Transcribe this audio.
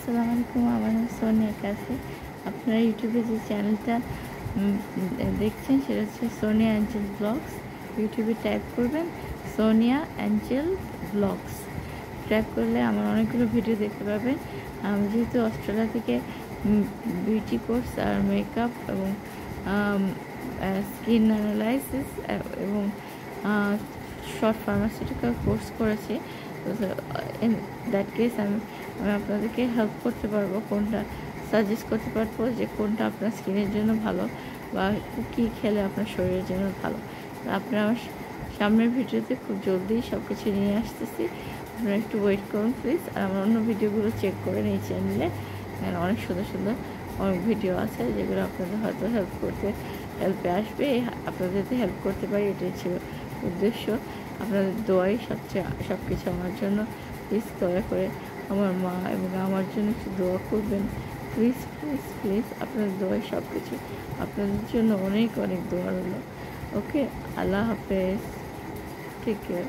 আসসালামু আলাইকুম। আমার নাম সোনিয়া কাছে। আপনারা ইউটিউবে যে চ্যানেলটা দেখছেন সেটা হচ্ছে সোনিয়া অ্যাঞ্জেল ব্লগস। ইউটিউবে টাইপ করবেন সোনিয়া অ্যাঞ্জেল ব্লগস। টাইপ করলে আমার অনেকগুলো ভিডিও দেখতে পাবেন। আমি যেহেতু অস্ট্রেলিয়া থেকে বিউটি কোর্স আর মেকআপ এবং স্কিন অ্যানালাইসিস এবং শর্ট ফার্মাসিউটিক্যাল কোর্স করেছি। ইন দ্যাট কেস আমি আপনাদেরকে হেল্প করতে পারবো, কোনটা সাজেস্ট করতে পারবো যে কোনটা আপনার স্কিনের জন্য ভালো বা কী খেলে আপনার শরীরের জন্য ভালো। আপনারা আমার সামনের ভিডিওতে খুব জলদি সব কিছু নিয়ে আসতেছি, আপনারা একটু ওয়েট করুন প্লিজ। আর আমার অন্য ভিডিওগুলো চেক করেন এই চ্যানেলে, অনেক সুন্দর সুন্দর অনেক ভিডিও আছে যেগুলো আপনাদের হয়তো হেল্পে আসবে। আপনাদের হেল্প করতে পারি, এটাই ছিল উদ্দেশ্য। আপনাদের দোয়াই সব কিছু আমার জন্য। প্লিজ দয়া করে আমার মা এবং আমার জন্য একটু দোয়া করবেন প্লিজ প্লিজ প্লিজ। আপনাদের দোয়াই সব কিছু, আপনাদের জন্য অনেক অনেক দোয়া রইল। ওকে, আল্লাহ হাফেজ, টেক কেয়ার।